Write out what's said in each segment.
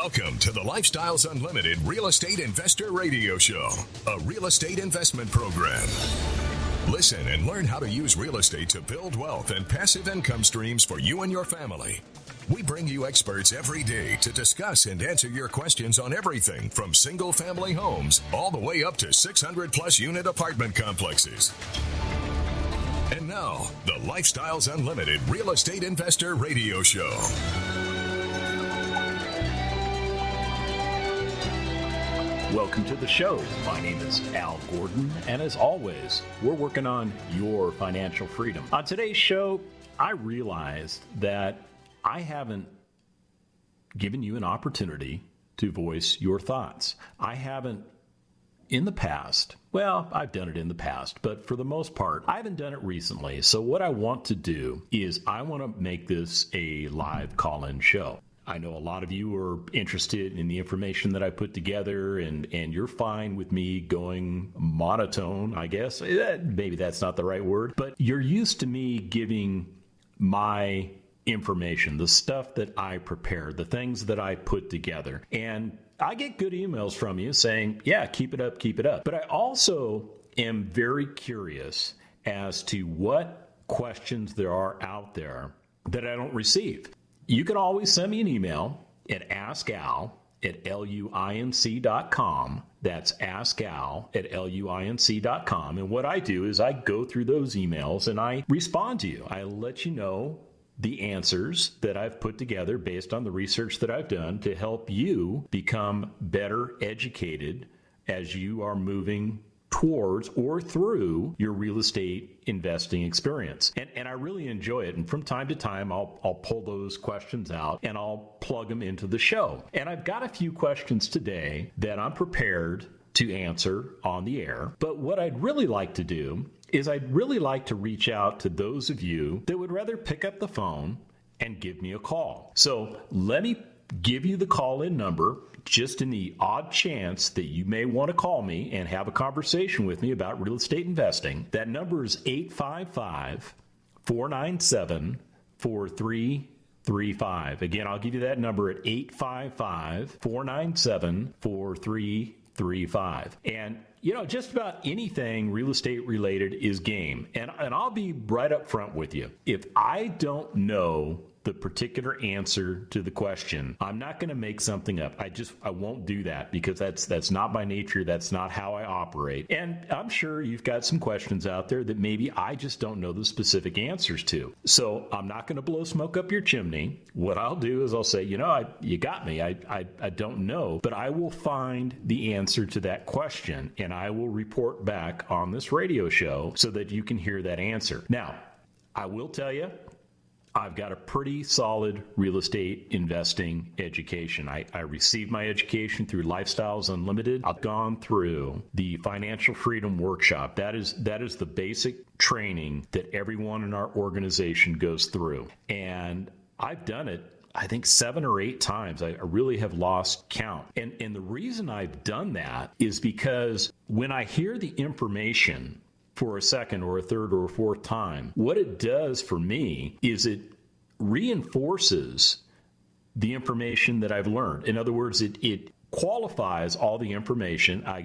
Welcome to the Lifestyles Unlimited Real Estate Investor Radio Show, a real estate investment program. Listen and learn how to use real estate to build wealth and passive income streams for you and your family. We bring you experts every day to discuss and answer your questions on everything from single-family homes all the way up to 600-plus unit apartment complexes. And now, the Lifestyles Unlimited Real Estate Investor Radio Show. Welcome to the show. My name is Al Gordon, and as always, we're working on your financial freedom. On today's show, I realized that I haven't given you an opportunity to voice your thoughts. I haven't in the past. Well, I've done it in the past, but for the most part, I haven't done it recently. So what I want to do is I want to make this a live call-in show. I know a lot of you are interested in the information that I put together, and you're fine with me going monotone, I guess. Maybe that's not the right word, but you're used to me giving my information, the stuff that I prepare, the things that I put together. And I get good emails from you saying, yeah, keep it up, keep it up. But I also am very curious as to what questions there are out there that I don't receive. You can always send me an email at askal@luinc.com. That's askal@luinc.com. And what I do is I go through those emails and I respond to you. I let you know the answers that I've put together based on the research that I've done to help you become better educated as you are moving towards or through your real estate investing experience. And I really enjoy it. And from time to time, I'll pull those questions out and I'll plug them into the show. And I've got a few questions today that I'm prepared to answer on the air. But what I'd really like to do is I'd really like to reach out to those of you that would rather pick up the phone and give me a call. So let me give you the call-in number, just in the odd chance that you may want to call me and have a conversation with me about real estate investing. That number is 855-497-4335. Again, I'll give you that number at 855-497-4335. And just about anything real estate related is game. And I'll be right up front with you. If I don't know the particular answer to the question, I'm not going to make something up. I won't do that because that's not my nature. That's not how I operate. And I'm sure you've got some questions out there that maybe I just don't know the specific answers to. So I'm not going to blow smoke up your chimney. What I'll do is I'll say, you got me. I don't know, but I will find the answer to that question and I will report back on this radio show so that you can hear that answer. Now, I will tell you, I've got a pretty solid real estate investing education. I received my education through Lifestyles Unlimited. I've gone through the Financial Freedom Workshop. That is the basic training that everyone in our organization goes through. And I've done it, I think 7 or 8 times. I really have lost count. And the reason I've done that is because when I hear the information for a second or a third or a fourth time, what it does for me is it reinforces the information that I've learned. In other words, it qualifies all the information. I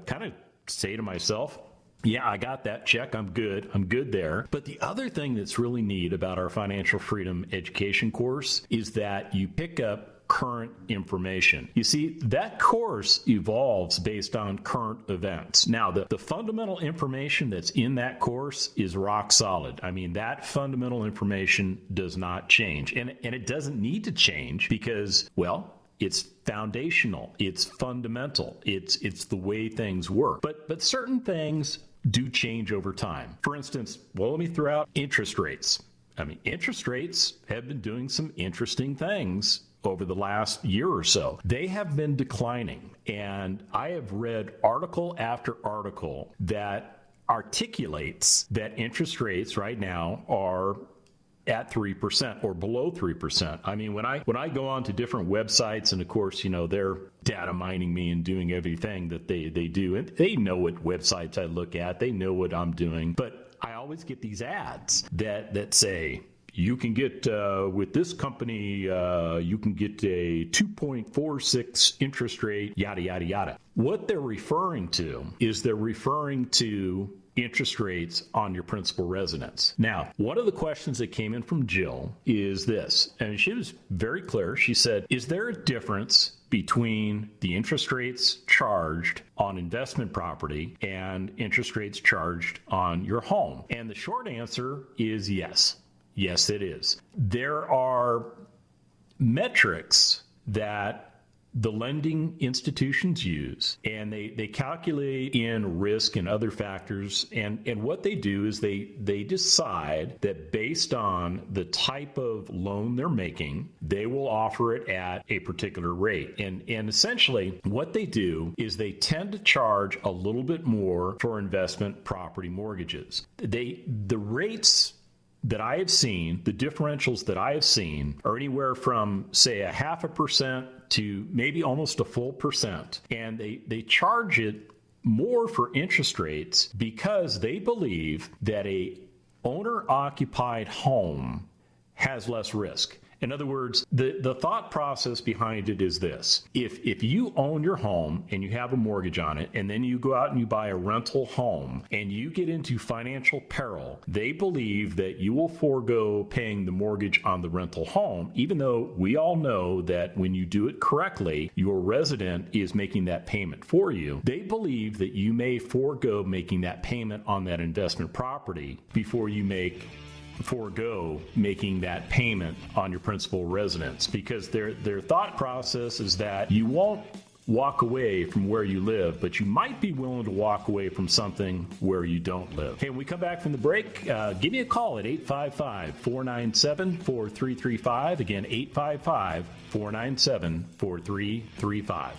kind of say to myself, yeah, I got that check. I'm good there. But the other thing that's really neat about our Financial Freedom Education course is that you pick up current information. You see, that course evolves based on current events. Now, the fundamental information that's in that course is rock solid. I mean, that fundamental information does not change. And it doesn't need to change because, well, it's foundational. It's fundamental. It's the way things work. But certain things do change over time. For instance, let me throw out interest rates. I mean, interest rates have been doing some interesting things over the last year or so. They have been declining, and I have read article after article that articulates that interest rates right now are at 3% or below 3%. I mean, when I go on to different websites, and of course, they're data mining me and doing everything that they do, and they know what websites I look at, they know what I'm doing, but I always get these ads that say, you can get, with this company, you can get a 2.46 interest rate, yada, yada, yada. What they're referring to is they're referring to interest rates on your principal residence. Now, one of the questions that came in from Jill is this, and she was very clear. She said, is there a difference between the interest rates charged on investment property and interest rates charged on your home? And the short answer is yes. Yes, it is. There are metrics that the lending institutions use, and they calculate in risk and other factors. And what they do is they decide that based on the type of loan they're making, they will offer it at a particular rate. And essentially what they do is they tend to charge a little bit more for investment property mortgages. The rates that I have seen, the differentials that I have seen, are anywhere from, say, 0.5% to maybe almost a full percent. And they charge it more for interest rates because they believe that a owner-occupied home has less risk. In other words, the thought process behind it is this. If you own your home and you have a mortgage on it, and then you go out and you buy a rental home and you get into financial peril, they believe that you will forego paying the mortgage on the rental home, even though we all know that when you do it correctly, your resident is making that payment for you. They believe that you may forego making that payment on that investment property before you forego making that payment on your principal residence, because their thought process is that you won't walk away from where you live, but you might be willing to walk away from something where you don't live. Hey, when we come back from the break, give me a call at 855-497-4335. Again, 855-497-4335.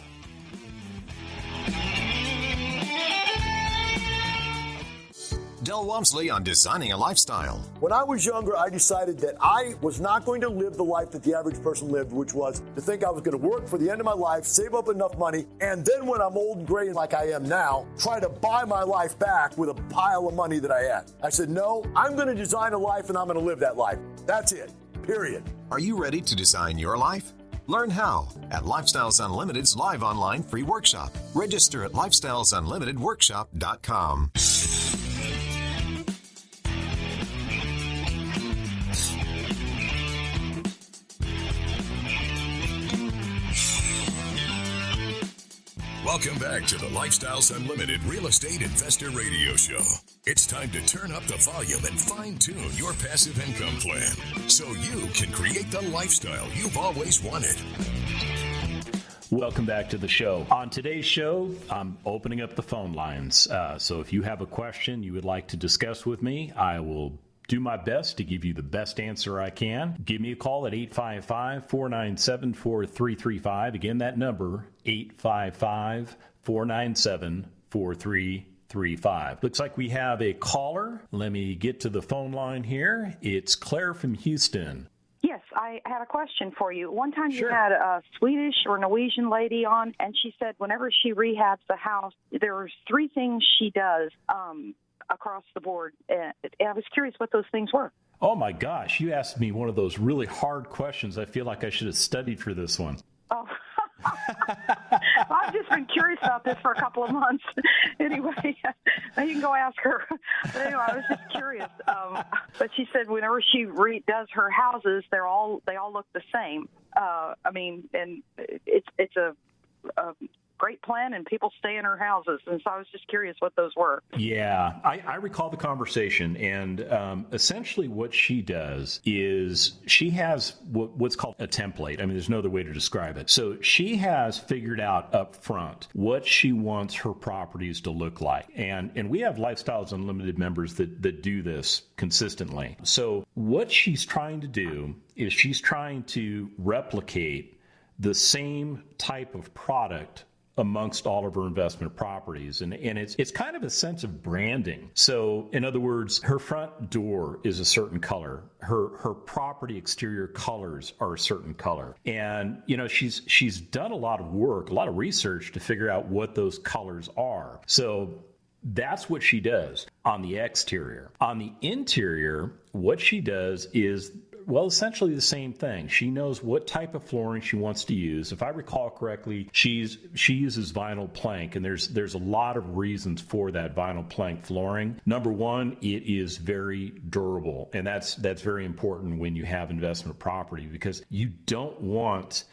Del Walmsley on Designing a Lifestyle. When I was younger, I decided that I was not going to live the life that the average person lived, which was to think I was going to work for the end of my life, save up enough money, and then when I'm old and gray like I am now, try to buy my life back with a pile of money that I had. I said, no, I'm going to design a life and I'm going to live that life. That's it. Period. Are you ready to design your life? Learn how at Lifestyles Unlimited's live online free workshop. Register at lifestylesunlimitedworkshop.com. Welcome back to the Lifestyles Unlimited Real Estate Investor Radio Show. It's time to turn up the volume and fine-tune your passive income plan so you can create the lifestyle you've always wanted. Welcome back to the show. On today's show, I'm opening up the phone lines. So if you have a question you would like to discuss with me, I will do my best to give you the best answer I can. Give me a call at 855-497-4335. Again, that number, 855-497-4335. Looks like we have a caller. Let me get to the phone line here. It's Claire from Houston. Yes, I had a question for you. One time Sure. You had a Swedish or Norwegian lady on, and she said whenever she rehabs the house, there's 3 things she does across the board. And I was curious what those things were. Oh my gosh, you asked me one of those really hard questions. I feel like I should have studied for this one. Oh, I've just been curious about this for a couple of months. Anyway, you can go ask her. But anyway, I was just curious. But she said whenever she redoes her houses, they all look the same. And it's a great plan, and people stay in her houses. And so I was just curious what those were. Yeah, I recall the conversation, and essentially what she does is she has what's called a template. I mean, there's no other way to describe it. So she has figured out up front what she wants her properties to look like. And we have Lifestyles Unlimited members that do this consistently. So what she's trying to do is she's trying to replicate the same type of product amongst all of her investment properties. And it's kind of a sense of branding. So in other words, her front door is a certain color. Her property exterior colors are a certain color. And, you know, she's done a lot of work, a lot of research to figure out what those colors are. So that's what she does on the exterior. On the interior, what she does is, well, essentially the same thing. She knows what type of flooring she wants to use. If I recall correctly, she uses vinyl plank, and there's a lot of reasons for that vinyl plank flooring. Number one, it is very durable, and that's very important when you have investment property, because you don't want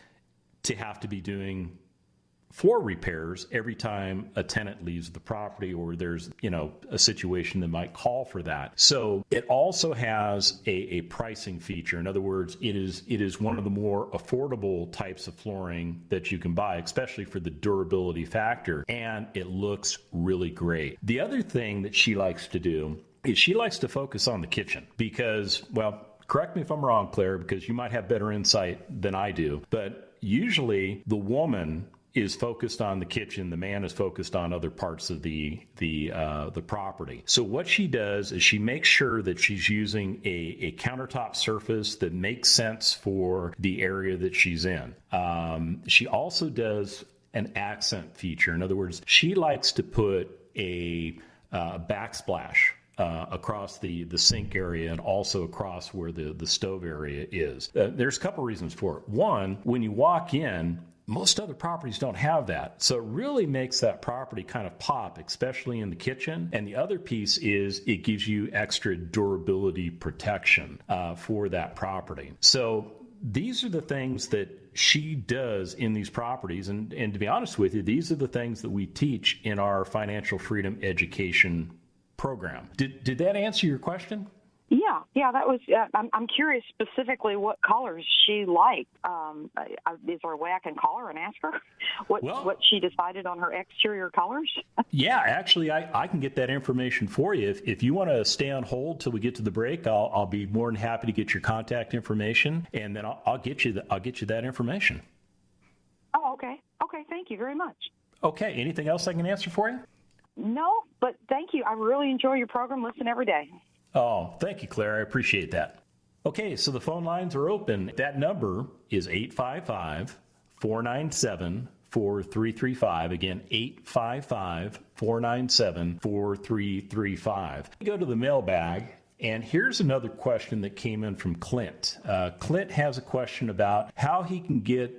to have to be doing floor repairs every time a tenant leaves the property, or there's, a situation that might call for that. So it also has a pricing feature. In other words, it is one of the more affordable types of flooring that you can buy, especially for the durability factor, and it looks really great. The other thing that she likes to do is she likes to focus on the kitchen because, well, correct me if I'm wrong, Claire, because you might have better insight than I do, but usually the woman is focused on the kitchen, the man is focused on other parts of the property. So what she does is she makes sure that she's using a countertop surface that makes sense for the area that she's in. She also does an accent feature. In other words, she likes to put a backsplash across the sink area and also across where the stove area is. There's a couple reasons for it. One, when you walk in, most other properties don't have that. So it really makes that property kind of pop, especially in the kitchen. And the other piece is it gives you extra durability protection for that property. So these are the things that she does in these properties. And to be honest with you, these are the things that we teach in our financial freedom education program. Did that answer your question? Yeah, that was. I'm curious specifically what colors she liked. Is there a way I can call her and ask her what she decided on her exterior colors? Yeah, actually, I can get that information for you. If you want to stay on hold till we get to the break, I'll be more than happy to get your contact information, and then I'll get you that information. Oh, okay. Okay, thank you very much. Okay, anything else I can answer for you? No, but thank you. I really enjoy your program. Listen every day. Oh, thank you, Claire. I appreciate that. Okay, so the phone lines are open. That number is 855-497-4335. Again, 855-497-4335. We go to the mailbag, and here's another question that came in from Clint. Clint has a question about how he can get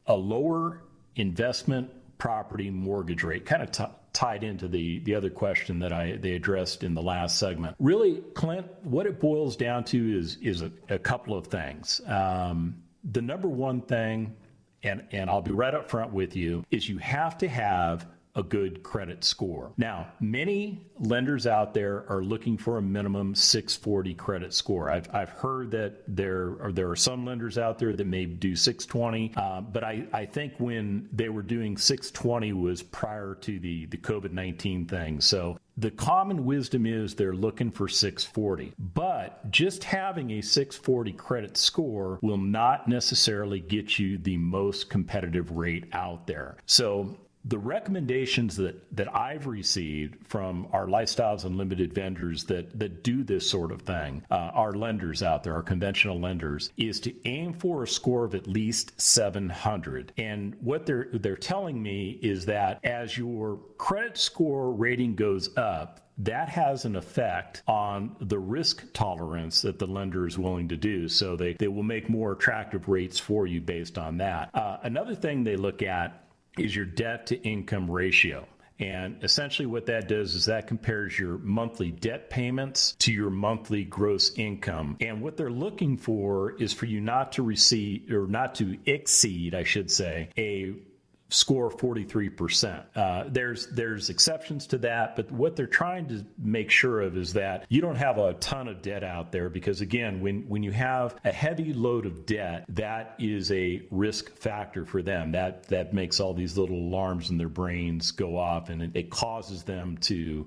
a lower investment property mortgage rate, kind of tied into the other question that they addressed in the last segment. Really, Clint, what it boils down to is a couple of things. The number one thing, and I'll be right up front with you, is you have to have a good credit score. Now, many lenders out there are looking for a minimum 640 credit score. I've heard that there are some lenders out there that may do 620, but I think when they were doing 620 was prior to the COVID-19 thing. So the common wisdom is they're looking for 640, but just having a 640 credit score will not necessarily get you the most competitive rate out there. So the recommendations that I've received from our Lifestyles Unlimited vendors that do this sort of thing, our lenders out there, our conventional lenders, is to aim for a score of at least 700. And what they're telling me is that as your credit score rating goes up, that has an effect on the risk tolerance that the lender is willing to do. So they will make more attractive rates for you based on that. Another thing they look at is your debt to income ratio. And essentially what that does is that compares your monthly debt payments to your monthly gross income. And what they're looking for is for you not to exceed, I should say, a score 43%. There's exceptions to that, but what they're trying to make sure of is that you don't have a ton of debt out there, because again, when you have a heavy load of debt, that is a risk factor for them. That makes all these little alarms in their brains go off, and it causes them to,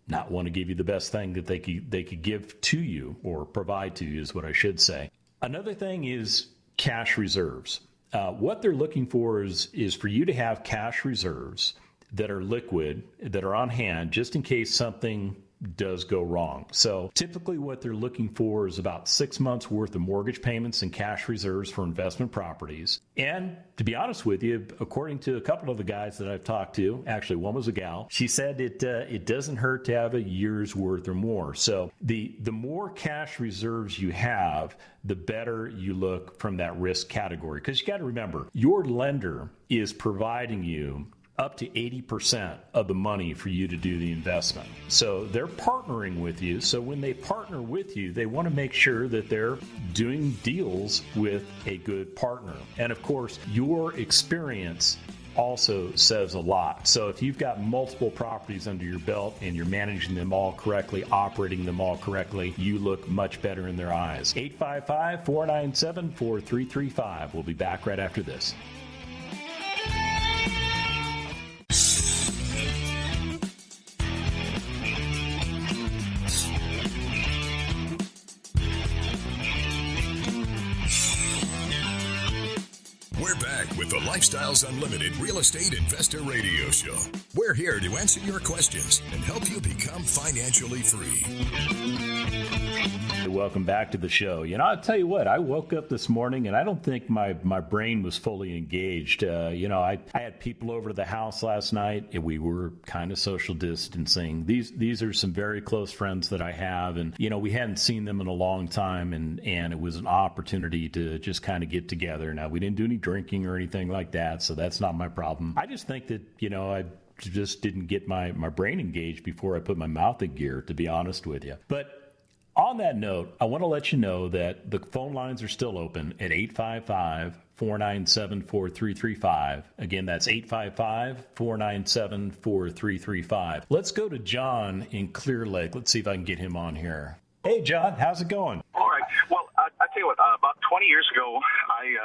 not want to give you the best thing that they could give to you or provide to you, is what I should say. Another thing is cash reserves. What they're looking for is for you to have cash reserves that are liquid, that are on hand, just in case something does go wrong. So typically what they're looking for is about 6 months worth of mortgage payments and cash reserves for investment properties. And to be honest with you, according to a couple of the guys that I've talked to, actually one was a gal, she said it doesn't hurt to have a year's worth or more. So the more cash reserves you have, the better you look from that risk category. Because you got to remember, your lender is providing you up to 80% of the money for you to do the investment. So they're partnering with you. So when they partner with you, they want to make sure that they're doing deals with a good partner. And of course, your experience also says a lot. So if you've got multiple properties under your belt and you're managing them all correctly, operating them all correctly, you look much better in their eyes. 855-497-4335. We'll be back right after this. We're back with the Lifestyles Unlimited Real Estate Investor Radio Show. We're here to answer your questions and help you become financially free. Welcome back to the show. You know, I'll tell you what, I woke up this morning and I don't think my brain was fully engaged. I had people over to the house last night and we were kind of social distancing. These are some very close friends that I have, and, we hadn't seen them in a long time, and it was an opportunity to just kind of get together. Now, we didn't do any drinking or anything like that, so that's not my problem. I just think that, I just didn't get my brain engaged before I put my mouth in gear, to be honest with you. But on that note, I want to let you know that the phone lines are still open at 855-497-4335. Again, that's 855-497-4335. Let's go to John in Clear Lake. Let's see if I can get him on here. Hey, John, how's it going? All right. Well, I tell you what, about 20 years ago, I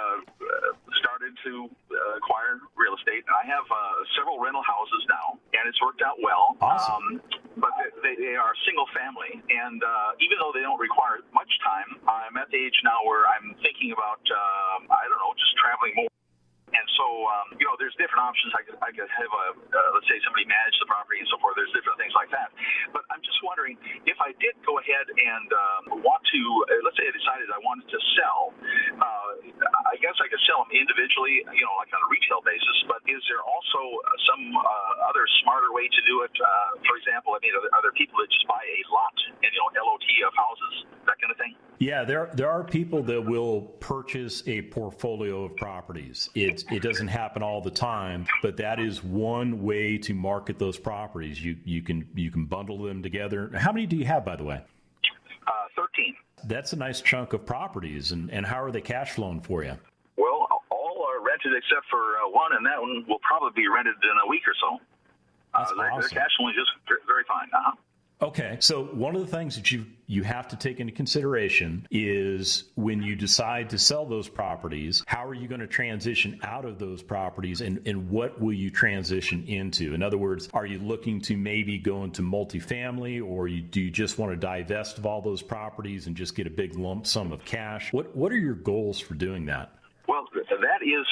started to acquire real estate. I have several rental houses now, and it's worked out well. Awesome. But they are single family, and even though they don't require much time, I'm at the age now where I'm thinking about, just traveling more. And so, there's different options. I could have let's say somebody manage the property and so forth. There's different things like that. But I'm just wondering if I did go ahead and want to, let's say I decided I wanted to sell, I guess I could sell them individually, like on a retail basis. But is there also some other smarter way to do it? For example, are there people that just buy a lot and, LOT of houses, that kind of thing? Yeah, there are people that will purchase a portfolio of properties. It doesn't happen all the time, but that is one way to market those properties. You can bundle them together. How many do you have, by the way? 13. That's a nice chunk of properties. And how are they cash flowing for you? Well, all are rented except for one, and that one will probably be rented in a week or so. That's awesome. Their cash flowing is just very fine. Okay, so one of the things that you have to take into consideration is when you decide to sell those properties, how are you going to transition out of those properties, and what will you transition into? In other words, are you looking to maybe go into multifamily, or do you just want to divest of all those properties and just get a big lump sum of cash? What are your goals for doing that? Well, that is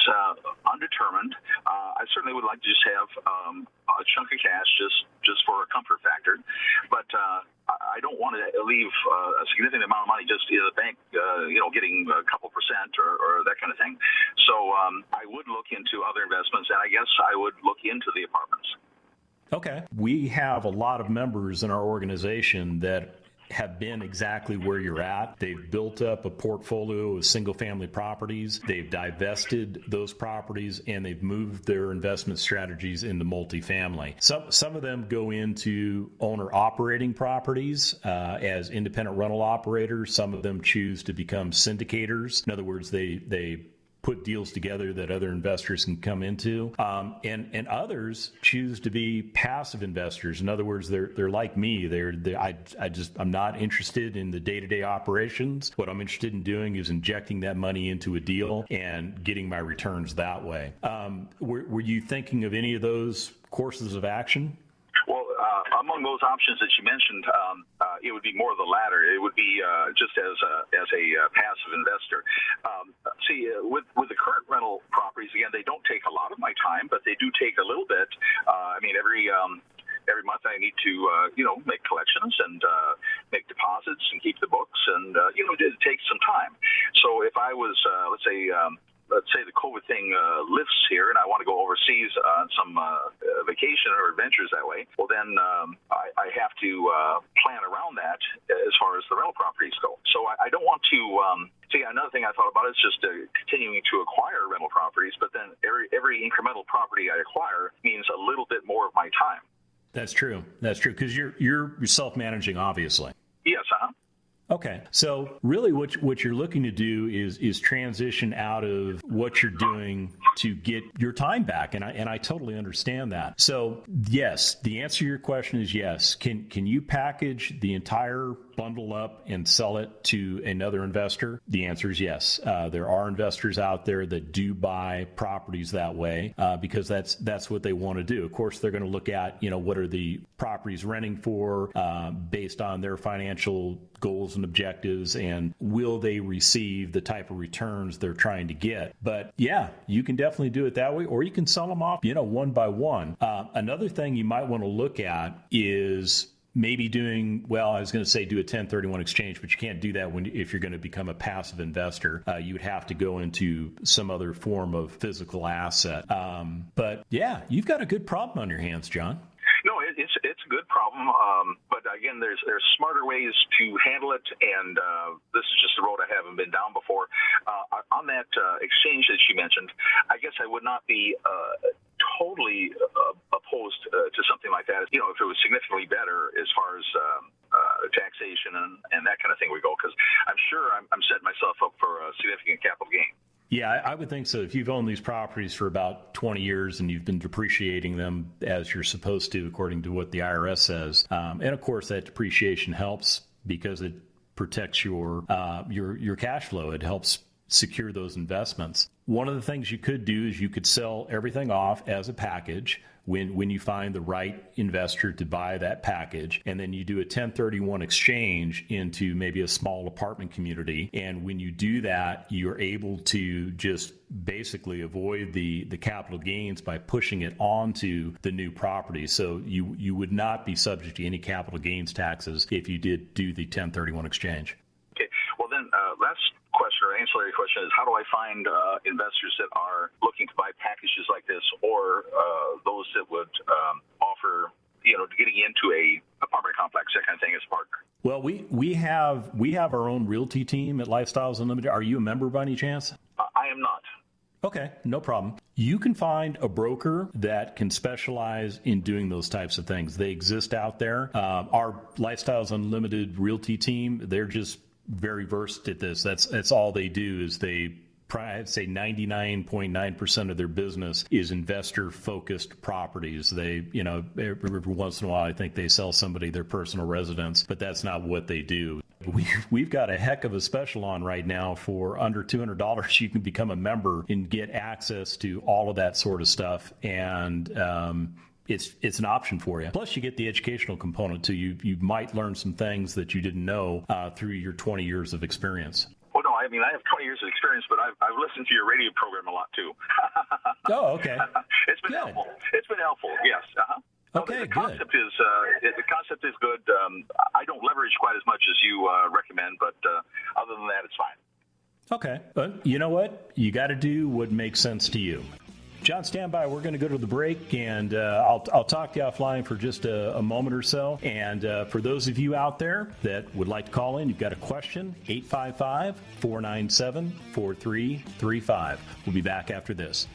undetermined. I certainly would like to just have a chunk of cash just for a comfort factor, but I don't want to leave a significant amount of money just in the bank, getting a couple percent or that kind of thing. So I would look into other investments, and I guess I would look into the apartments. Okay. We have a lot of members in our organization that have been exactly where you're at. They've built up a portfolio of single-family properties. They've divested those properties, and they've moved their investment strategies into multifamily. Some of them go into owner-operating properties as independent rental operators. Some of them choose to become syndicators. In other words, they put deals together that other investors can come into, and others choose to be passive investors. In other words, they're like me. I'm not interested in the day-to-day operations. What I'm interested in doing is injecting that money into a deal and getting my returns that way. Were you thinking of any of those courses of action? Well, among those options that you mentioned, it would be more of the latter. It would be just as a passive investor. With the current rental properties, again, they don't take a lot of my time, but they do take a little bit. every month I need to, make collections and make deposits and keep the books, and it takes some time. So if I was, let's say the COVID thing lifts here and I want to go overseas on some vacation or adventures that way, well, then I have to plan around that as far as the rental properties go. So I don't want to see, another thing I thought about is just continuing to acquire rental properties, but then every incremental property I acquire means a little bit more of my time. That's true. Because you're self-managing, obviously. Yes, Okay, so really what you're looking to do is transition out of what you're doing to get your time back, and I totally understand that. So yes, the answer to your question is yes. Can you package the entire bundle up and sell it to another investor? The answer is yes. There are investors out there that do buy properties that way because that's what they want to do. Of course, they're going to look at what are the properties renting for based on their financial goals and objectives, and will they receive the type of returns they're trying to get. But yeah, you can definitely do it that way, or you can sell them off, one by one. Another thing you might want to look at is maybe doing, do a 1031 exchange, but you can't do that if you're going to become a passive investor. You would have to go into some other form of physical asset. But yeah, you've got a good problem on your hands, John. No, it's a good problem, but again, there's smarter ways to handle it, and this is just a road I haven't been down before. On that exchange that you mentioned, I guess I would not be totally opposed to something like that. If it was significantly better as far as taxation and that kind of thing we go, because I'm sure I'm setting myself up for a significant capital gain. Yeah, I would think so. If you've owned these properties for about 20 years and you've been depreciating them as you're supposed to, according to what the IRS says, and of course that depreciation helps because it protects your cash flow. It helps secure those investments. One of the things you could do is you could sell everything off as a package when you find the right investor to buy that package, and then you do a 1031 exchange into maybe a small apartment community. And when you do that, you're able to just basically avoid the capital gains by pushing it onto the new property. So you would not be subject to any capital gains taxes if you did do the 1031 exchange. Okay. Well, then last question or ancillary question is, how do I find investors that are looking to buy packages like this, or those that would offer, getting into a apartment complex, that kind of thing, as a partner? Well, we have our own realty team at Lifestyles Unlimited. Are you a member by any chance? I am not. Okay, no problem. You can find a broker that can specialize in doing those types of things. They exist out there. Our Lifestyles Unlimited realty team, they're just very versed at this. That's all they do is I'd say 99.9% of their business is investor-focused properties. They, every once in a while, I think they sell somebody their personal residence, but that's not what they do. We've got a heck of a special on right now. For under $200, you can become a member and get access to all of that sort of stuff. And it's an option for you. Plus, you get the educational component too. You might learn some things that you didn't know through your 20 years of experience. Well, no, I have 20 years of experience, but I've listened to your radio program a lot too. Oh, okay. It's been helpful. It's been helpful. Yes. Okay, the concept is good. I don't leverage quite as much as you recommend, but other than that, it's fine. Okay, but you know what? You got to do what makes sense to you. John, stand by. We're going to go to the break, and I'll talk to you offline for just a moment or so. And for those of you out there that would like to call in, you've got a question, 855-497-4335. We'll be back after this.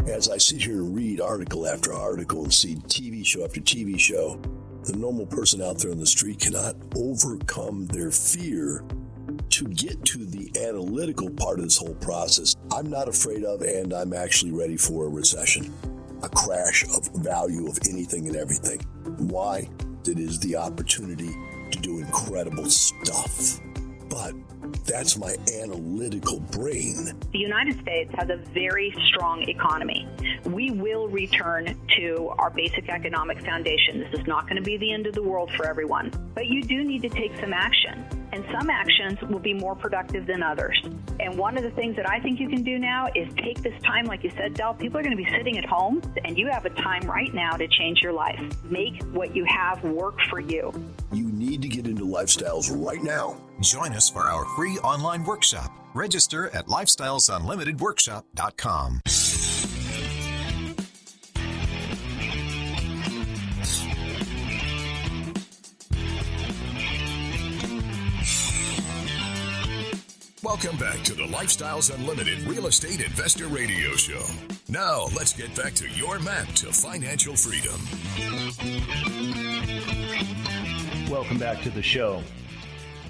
As I sit here and read article after article and see TV show after TV show, the normal person out there on the street cannot overcome their fear to get to the analytical part of this whole process. I'm not afraid of, and I'm actually ready for a recession, a crash of value of anything and everything. Why? It is the opportunity to do incredible stuff. But that's my analytical brain. The United States has a very strong economy. We will return to our basic economic foundation. This is not going to be the end of the world for everyone, but you do need to take some action. and some actions will be more productive than others. And one of the things that I think you can do now is take this time, like you said, Del, people are going to be sitting at home, and you have a time right now to change your life. Make what you have work for you. You need to get into lifestyles right now. Join us for our free online workshop. Register at lifestylesunlimitedworkshop.com. Welcome back to the Lifestyles Unlimited Real Estate Investor Radio Show. Now, let's get back to your map to financial freedom. Welcome back to the show.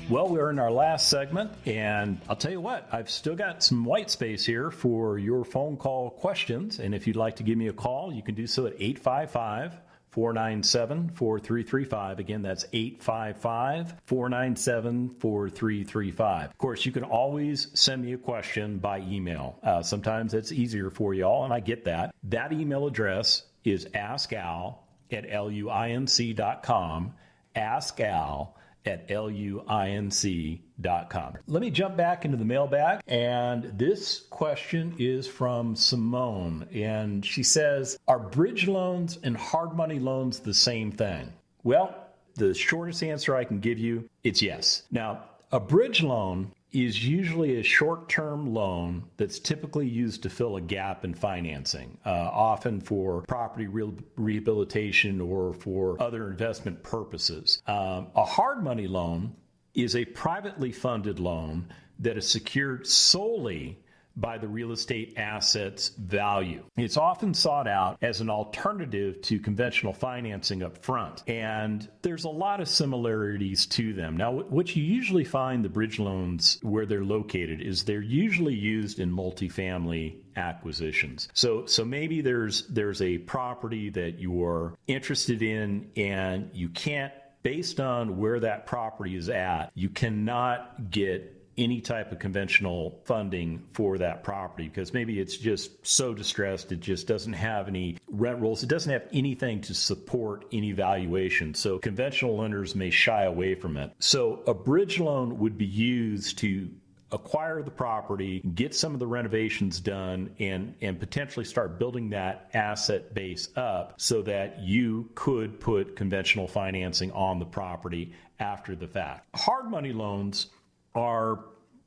Well, we're in our last segment, and I'll tell you what, I've still got some white space here for your phone call questions. And if you'd like to give me a call, you can do so at 855-497-4335. Again, that's 855-497-4335. Of course, you can always send me a question by email. Sometimes it's easier for you all, and I get that. That email address is askal@luinc.com, askal@luinc.com. Let me jump back into the mailbag, and this question is from Simone, and she says, are bridge loans and hard money loans the same thing? Well, the shortest answer I can give you, it's yes. Now, a bridge loan is usually a short-term loan that's typically used to fill a gap in financing, often for property rehabilitation or for other investment purposes. A hard money loan is a privately funded loan that is secured solely by the real estate asset's value. It's often sought out as an alternative to conventional financing up front, and there's a lot of similarities to them. Now, what you usually find the bridge loans where they're located is they're usually used in multifamily acquisitions. So maybe there's a property that you're interested in, and you can't, based on where that property is at, you cannot get any type of conventional funding for that property because maybe it's just so distressed, it just doesn't have any rent rolls, it doesn't have anything to support any valuation. So conventional lenders may shy away from it. So a bridge loan would be used to acquire the property, get some of the renovations done, and potentially start building that asset base up so that you could put conventional financing on the property after the fact. Hard money loans are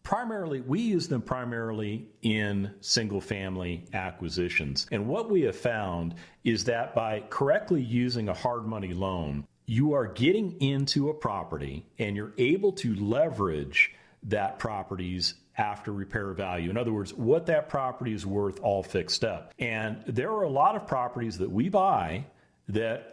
primarily, we use them primarily in single family acquisitions. And what we have found is that by correctly using a hard money loan, you are getting into a property and you're able to leverage that property's after repair value. In other words, what that property is worth all fixed up. And there are a lot of properties that we buy that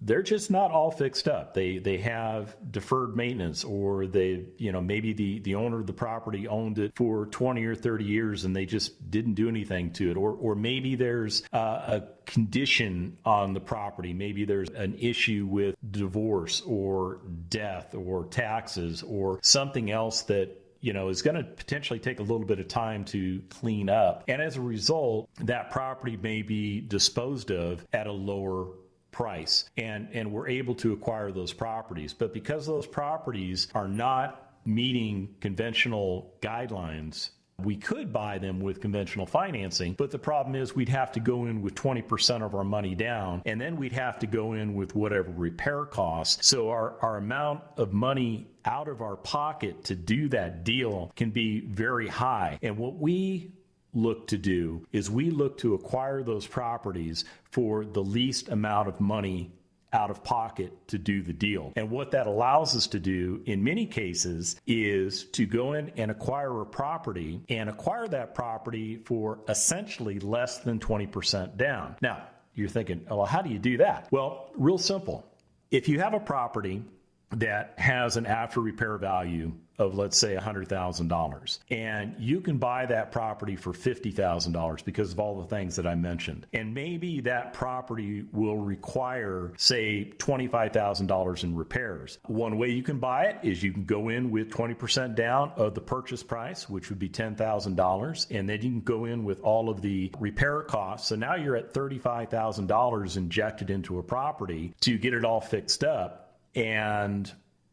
they're just not all fixed up. They have deferred maintenance, or maybe the owner of the property owned it for 20 or 30 years and they just didn't do anything to it. Or maybe there's a condition on the property. Maybe there's an issue with divorce or death or taxes or something else that is going to potentially take a little bit of time to clean up. And as a result, that property may be disposed of at a lower price, and we're able to acquire those properties. But because those properties are not meeting conventional guidelines, we could buy them with conventional financing, but the problem is we'd have to go in with 20% of our money down, and then we'd have to go in with whatever repair costs. So our amount of money out of our pocket to do that deal can be very high. And what we look to do is we look to acquire those properties for the least amount of money out of pocket to do the deal. And what that allows us to do in many cases is to go in and acquire a property and acquire that property for essentially less than 20% down. Now, you're thinking, well, how do you do that? Well, real simple. If you have a property that has an after repair value of, let's say, $100,000, and you can buy that property for $50,000 because of all the things that I mentioned. And maybe that property will require, say, $25,000 in repairs. One way you can buy it is you can go in with 20% down of the purchase price, which would be $10,000, and then you can go in with all of the repair costs. So now you're at $35,000 injected into a property to get it all fixed up. And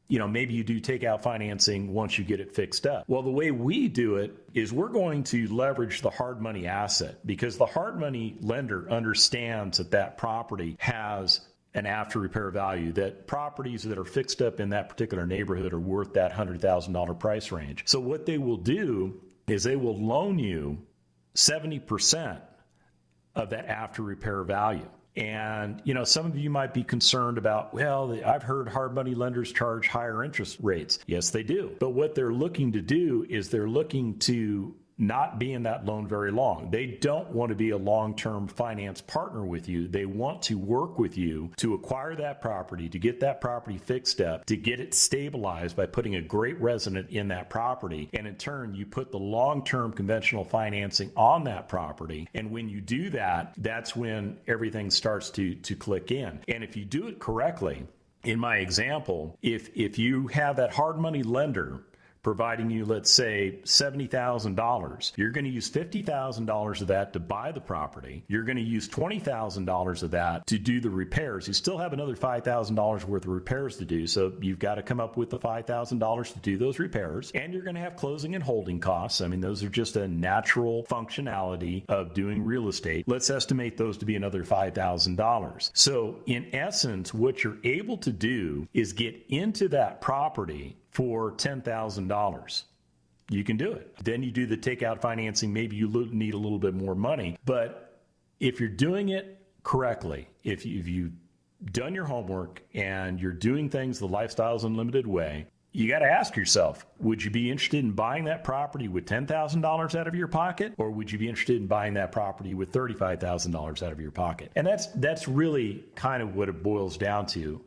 maybe you do take out financing once you get it fixed up. Well, the way we do it is we're going to leverage the hard money asset, because the hard money lender understands that property has an after repair value, that properties that are fixed up in that particular neighborhood are worth that $100,000 price range. So what they will do is they will loan you 70% of that after repair value. And, some of you might be concerned about, well, I've heard hard money lenders charge higher interest rates. Yes, they do. But what they're looking to do is they're looking to not be in that loan very long. They don't want to be a long-term finance partner with you. They want to work with you to acquire that property, to get that property fixed up, to get it stabilized by putting a great resident in that property. And in turn, you put the long-term conventional financing on that property. And when you do that, that's when everything starts to click in. And if you do it correctly, in my example, if you have that hard money lender providing you, let's say, $70,000. You're going to use $50,000 of that to buy the property. You're going to use $20,000 of that to do the repairs. You still have another $5,000 worth of repairs to do, so you've got to come up with the $5,000 to do those repairs. And you're going to have closing and holding costs. I mean, those are just a natural functionality of doing real estate. Let's estimate those to be another $5,000. So in essence, what you're able to do is get into that property for $10,000. You can do it. Then you do the takeout financing. Maybe you need a little bit more money. But if you're doing it correctly, if you've done your homework and you're doing things the Lifestyles Unlimited way, you got to ask yourself, would you be interested in buying that property with $10,000 out of your pocket? Or would you be interested in buying that property with $35,000 out of your pocket? And that's really kind of what it boils down to.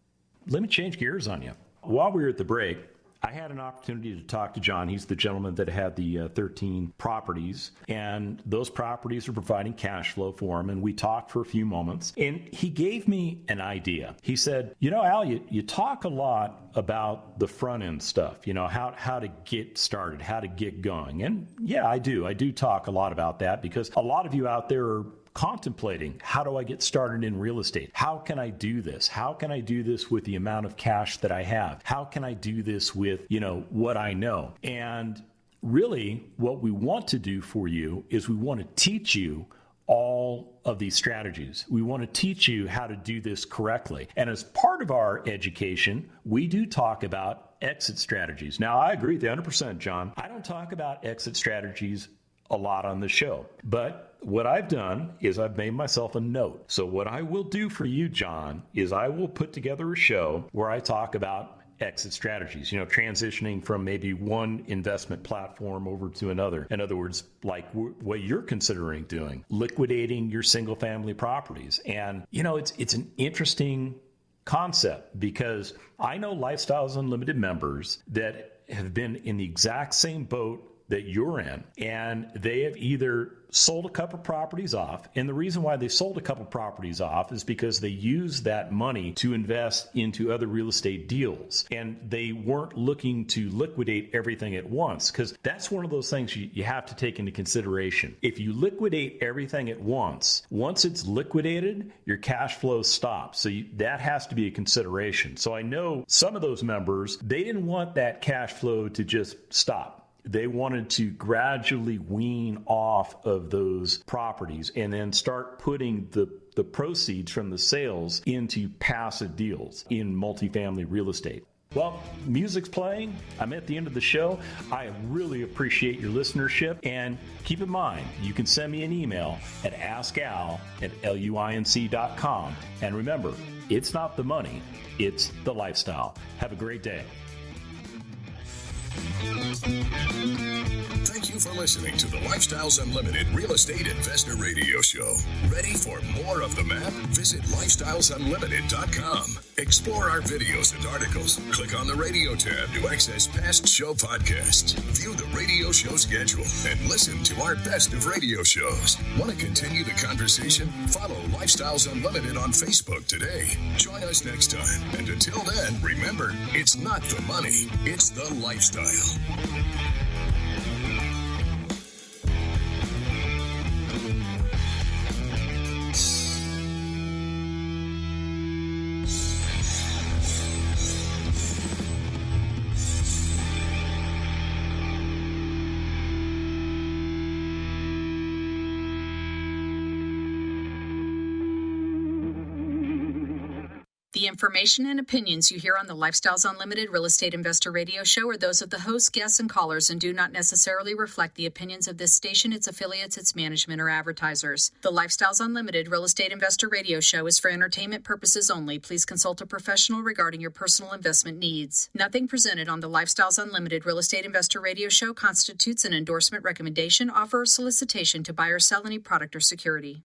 Let me change gears on you. While we were at the break, I had an opportunity to talk to John. He's the gentleman that had the 13 properties, and those properties are providing cash flow for him. And we talked for a few moments, and he gave me an idea. He said, Al, you talk a lot about the front end stuff, how to get started, how to get going. And yeah, I do talk a lot about that, because a lot of you out there are contemplating, how do I get started in real estate? How can I do this? How can I do this with the amount of cash that I have? How can I do this with, what I know? And really what we want to do for you is we want to teach you all of these strategies. We want to teach you how to do this correctly. And as part of our education, we do talk about exit strategies. Now, I agree with you 100%, John. I don't talk about exit strategies a lot on the show, but what I've done is I've made myself a note. So what I will do for you, John, is I will put together a show where I talk about exit strategies, transitioning from maybe one investment platform over to another. In other words, like what you're considering doing, liquidating your single family properties. And, it's an interesting concept, because I know Lifestyles Unlimited members that have been in the exact same boat that you're in, and they have either sold a couple properties off. And the reason why they sold a couple properties off is because they used that money to invest into other real estate deals. And they weren't looking to liquidate everything at once, because that's one of those things you have to take into consideration. If you liquidate everything at once it's liquidated, your cash flow stops. So that has to be a consideration. So I know some of those members, they didn't want that cash flow to just stop. They wanted to gradually wean off of those properties and then start putting the proceeds from the sales into passive deals in multifamily real estate. Well, music's playing. I'm at the end of the show. I really appreciate your listenership. And keep in mind, you can send me an email at askal@luinc.com. And remember, it's not the money, it's the lifestyle. Have a great day. Thank you for listening to the Lifestyles Unlimited Real Estate Investor Radio Show. Ready for more of the map? Visit lifestylesunlimited.com. Explore our videos and articles. Click on the radio tab to access past show podcasts. View the radio show schedule and listen to our best of radio shows. Want to continue the conversation? Follow Lifestyles Unlimited on Facebook today. Join us next time. And until then, remember, it's not the money, it's the lifestyle. The information and opinions you hear on the Lifestyles Unlimited Real Estate Investor Radio Show are those of the hosts, guests, and callers and do not necessarily reflect the opinions of this station, its affiliates, its management, or advertisers. The Lifestyles Unlimited Real Estate Investor Radio Show is for entertainment purposes only. Please consult a professional regarding your personal investment needs. Nothing presented on the Lifestyles Unlimited Real Estate Investor Radio Show constitutes an endorsement, recommendation, offer, or solicitation to buy or sell any product or security.